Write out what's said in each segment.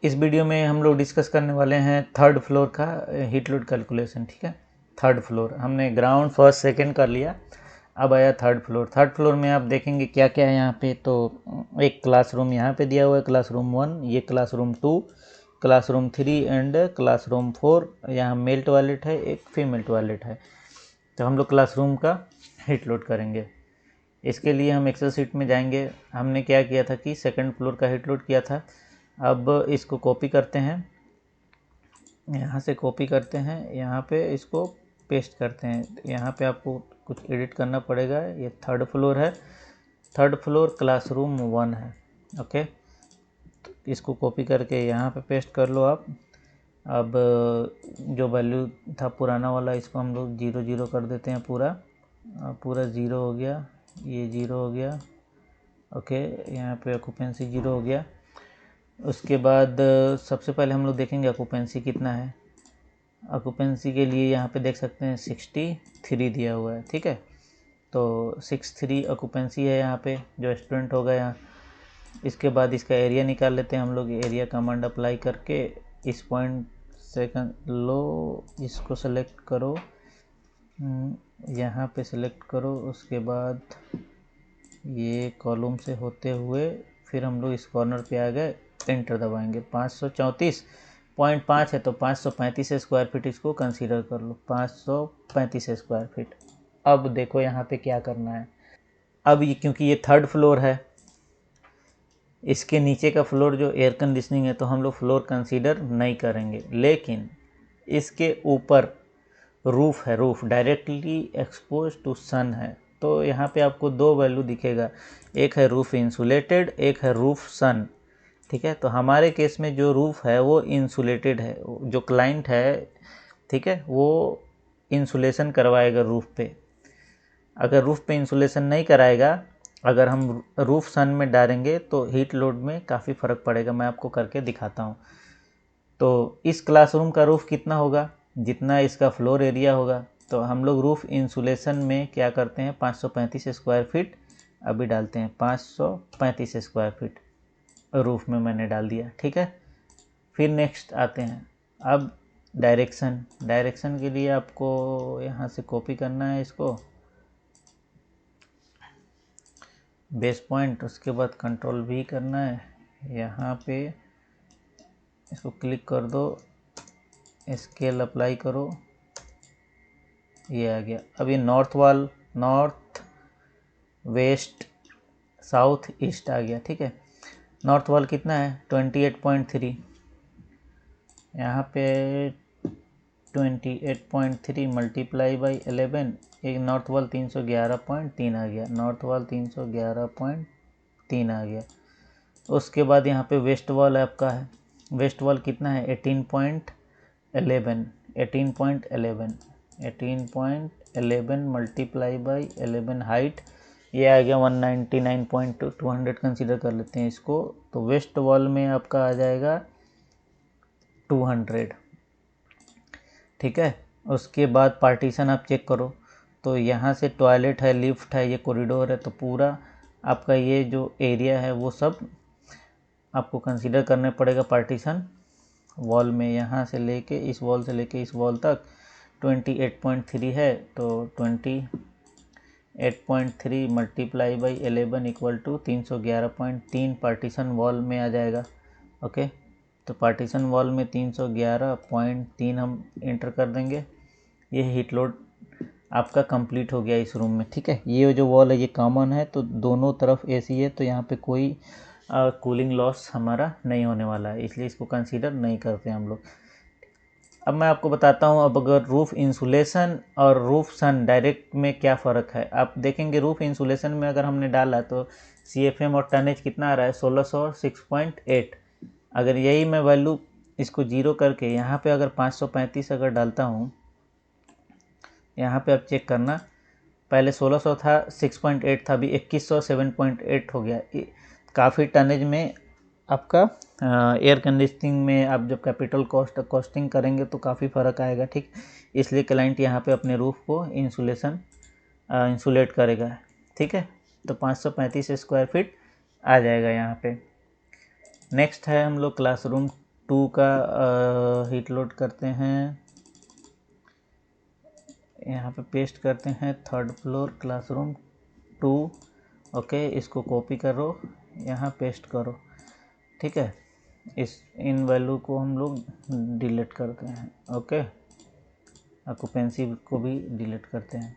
इस वीडियो में हम लोग डिस्कस करने वाले हैं थर्ड फ्लोर का हीट लोड कैलकुलेशन। ठीक है, थर्ड फ्लोर हमने ग्राउंड फर्स्ट सेकंड कर लिया, अब आया थर्ड फ्लोर। थर्ड फ्लोर में आप देखेंगे क्या क्या है यहाँ पे। तो एक क्लासरूम यहाँ पे दिया हुआ है, क्लासरूम 1, ये क्लासरूम 2, क्लासरूम 3 एंड क्लासरूम 4। यहाँ मेल टॉयलेट है, एक फीमेल टॉयलेट है। तो हम लोग क्लासरूम का हीट लोड करेंगे। इसके लिए हम एक्सेल शीट में जाएंगे। हमने क्या किया था कि सेकंड फ्लोर का हीट लोड किया था। अब इसको कॉपी करते हैं, यहाँ से कॉपी करते हैं, यहाँ पे इसको पेस्ट करते हैं। यहाँ पे आपको कुछ एडिट करना पड़ेगा। ये थर्ड फ्लोर है, थर्ड फ्लोर क्लासरूम 1 है। ओके, तो इसको कॉपी करके यहाँ पे पेस्ट कर लो आप। अब जो वैल्यू था पुराना वाला, इसको हम लोग 0 0 कर देते हैं। पूरा 0 हो गया, ये 0 हो गया। ओके, यहाँ पे ऑक्यूपेंसी 0 हो गया। उसके बाद सबसे पहले हम लोग देखेंगे ऑक्यूपेंसी कितना है। ऑक्यूपेंसी के लिए यहाँ पे देख सकते हैं 63 दिया हुआ है। ठीक है, तो 63 ऑक्यूपेंसी है यहाँ पे जो स्टूडेंट होगा यहाँ। इसके बाद इसका एरिया निकाल लेते हैं हम लोग। एरिया कमांड अप्लाई करके इस पॉइंट सेकंड लो, इसको सेलेक्ट करो, यहाँ पे सेलेक्ट करो। उसके बाद ये कॉलम से होते हुए फिर हम लोग इस कॉर्नर पे आ गए, एंटर दबाएंगे। 534.5 है तो 535 स्क्वायर फीट इसको कंसीडर कर लो, 535 स्क्वायर फीट। अब देखो यहाँ पे क्या करना है। अब ये क्योंकि ये थर्ड फ्लोर है, इसके नीचे का फ्लोर जो एयर कंडीशनिंग है तो हम लोग फ्लोर कंसीडर नहीं करेंगे। लेकिन इसके ऊपर रूफ है, रूफ डायरेक्टली एक्सपोज टू सन है। तो यहाँ पे आपको दो वैल्यू दिखेगा, एक है रूफ इंसुलेटेड, एक है रूफ सन। ठीक है, तो हमारे केस में जो रूफ है वो इंसुलेटेड है। जो क्लाइंट है, ठीक है, वो इंसुलेशन करवाएगा रूफ पे। अगर रूफ पे इंसुलेशन नहीं कराएगा, अगर हम रूफ सन में डालेंगे तो हीट लोड में काफ़ी फ़र्क पड़ेगा। मैं आपको करके दिखाता हूँ। तो इस क्लासरूम का रूफ कितना होगा, जितना इसका फ्लोर एरिया होगा। तो हम लोग रूफ इंसुलेशन में क्या करते हैं, 535 स्क्वायर फीट अभी डालते हैं। 535 स्क्वायर फीट रूफ में मैंने डाल दिया। ठीक है, फिर नेक्स्ट आते हैं। अब डायरेक्शन, डायरेक्शन के लिए आपको यहाँ से कॉपी करना है इसको, बेस पॉइंट। उसके बाद कंट्रोल V करना है, यहाँ पे इसको क्लिक कर दो, स्केल अप्लाई करो, ये आ गया। अब ये नॉर्थ वाल, नॉर्थ वेस्ट साउथ ईस्ट आ गया। ठीक है, नॉर्थ वाल कितना है 28.3, यहाँ पे 28.3 मल्टीप्लाई बाई 11, एक नॉर्थ वाल 311.3 आ गया। नॉर्थ वाल 311.3 आ गया। उसके बाद यहाँ पे वेस्ट वॉल आपका है, वेस्ट वॉल कितना है 18.11, 18.11 मल्टीप्लाई बाई 11 हाइट, ये आ गया 199.2, 200 कंसीडर कर लेते हैं इसको। तो वेस्ट वॉल में आपका आ जाएगा 200। ठीक है, उसके बाद पार्टीशन आप चेक करो, तो यहाँ से टॉयलेट है, लिफ्ट है, ये कॉरिडोर है, तो पूरा आपका ये जो एरिया है वो सब आपको कंसीडर करने पड़ेगा पार्टीशन वॉल में। यहाँ से लेके इस वॉल से लेके इस वॉल तक 28.3 है, तो 28.3 multiply by 11 equal to 311.3 partition wall में आ जाएगा। ओके, तो पार्टीशन वॉल में 311.3 हम इंटर कर देंगे। ये हीट लोड आपका कंप्लीट हो गया इस रूम में। ठीक है, ये जो वॉल है ये कॉमन है, तो दोनों तरफ एसी है, तो यहाँ पे कोई कूलिंग लॉस हमारा नहीं होने वाला है, इसलिए इसको कंसीडर नहीं करते हम लोग। अब मैं आपको बताता हूँ, अब अगर रूफ इंसुलेशन और रूफ सन डायरेक्ट में क्या फ़र्क है। आप देखेंगे रूफ इंसुलेशन में अगर हमने डाला तो CFM और टनेज कितना आ रहा है 1600 और 6.8। अगर यही मैं वैल्यू इसको 0 करके यहाँ पे अगर 535 अगर डालता हूँ, यहाँ पे आप चेक करना, पहले 1600 था, 6.8 था, अभी 2100 7.8 हो गया। काफ़ी टनेज में आपका एयर कंडीशनिंग में आप जब कैपिटल कॉस्टिंग करेंगे तो काफ़ी फ़र्क आएगा। ठीक, इसलिए क्लाइंट यहाँ पे अपने रूफ को इंसुलेट करेगा। ठीक है, तो 535 स्क्वायर फीट आ जाएगा यहाँ पे। नेक्स्ट है हम लोग क्लासरूम 2 का हीट लोड करते हैं, यहाँ पे पेस्ट करते हैं 3rd फ्लोर क्लासरूम 2। ओके, इसको कॉपी करो, यहाँ पेस्ट करो, ठीक है। इन वैल्यू को हम लोग डिलीट करते हैं। ओके, ऑक्यूपेंसी को भी डिलीट करते हैं।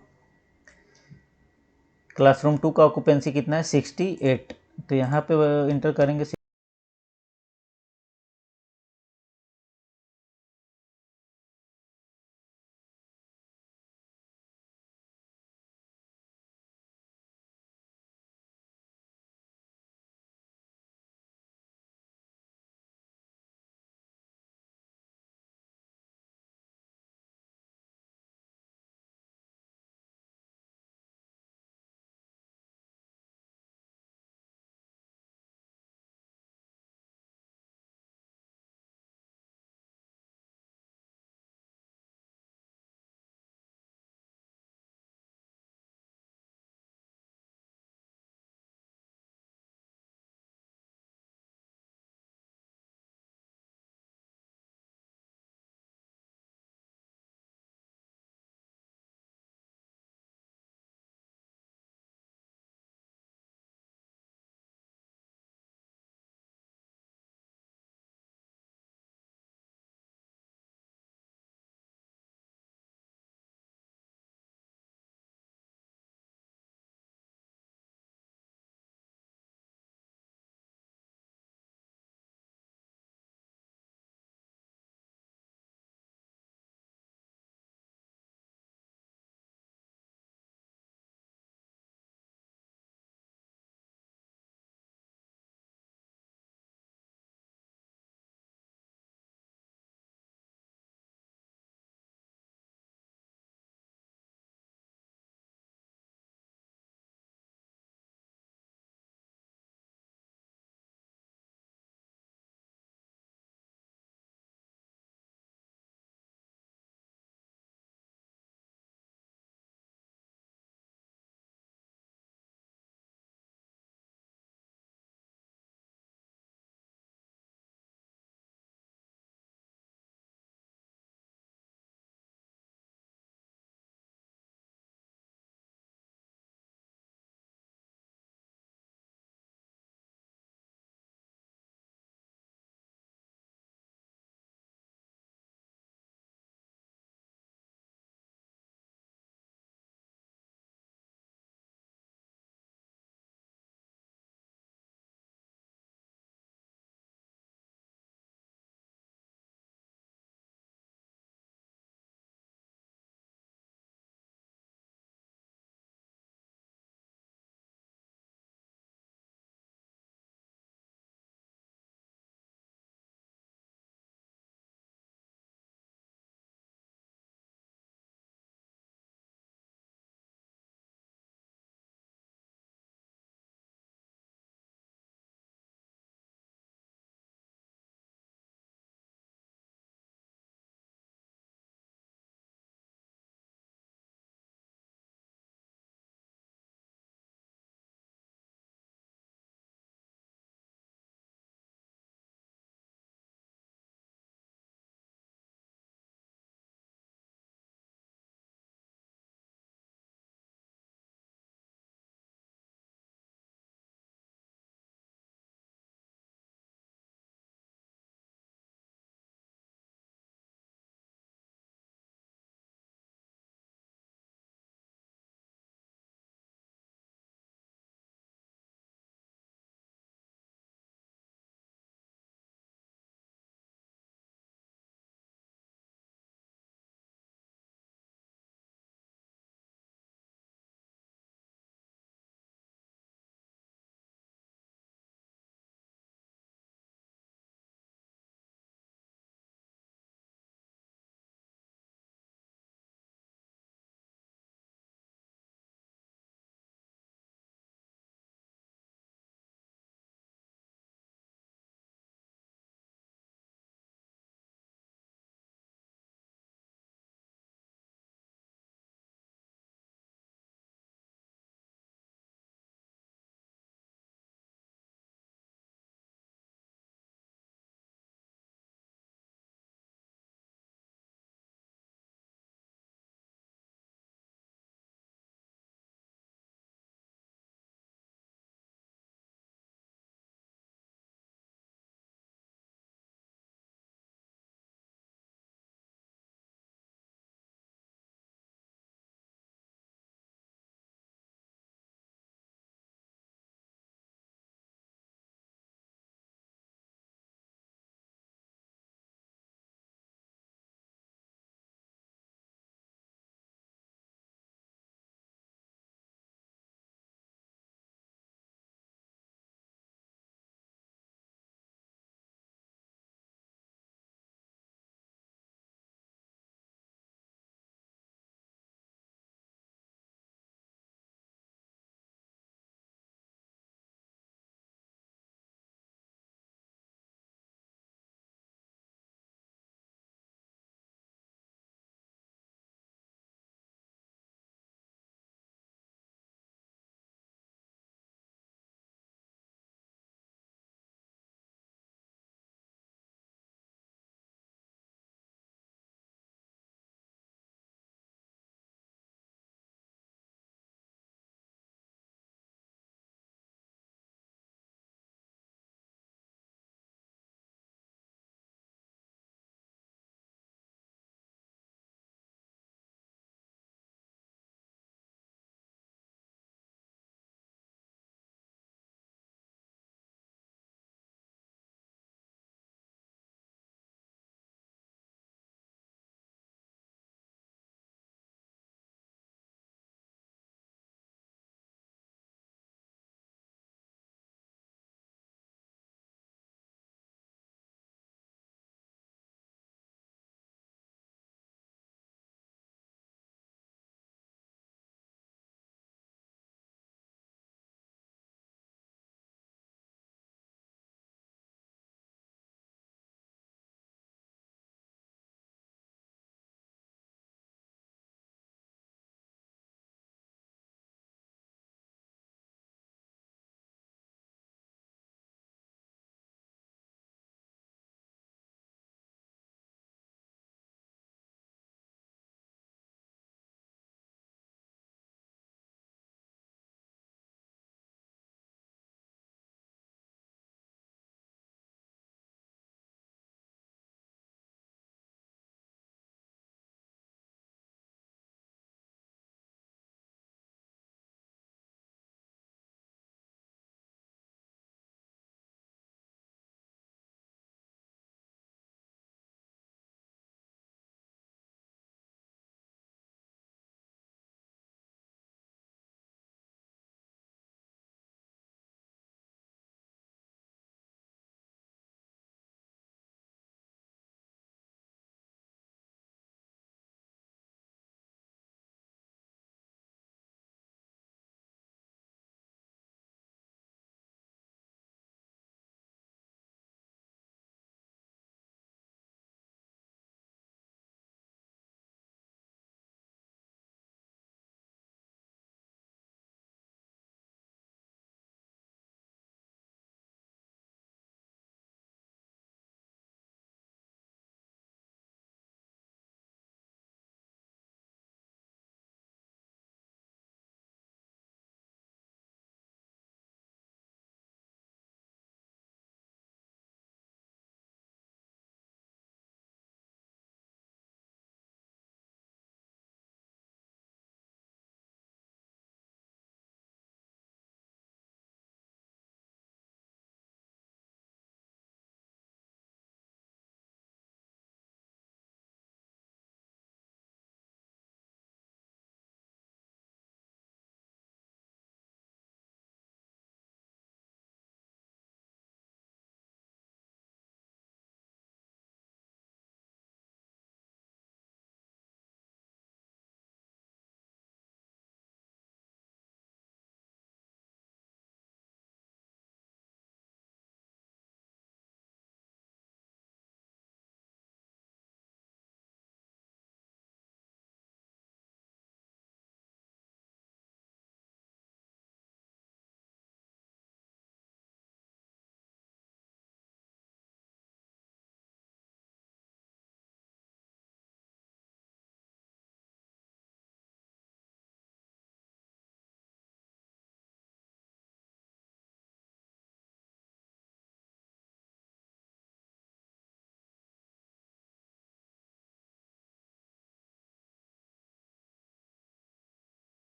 क्लासरूम 2 का ऑक्यूपेंसी कितना है 68, तो यहाँ पे इंटर करेंगे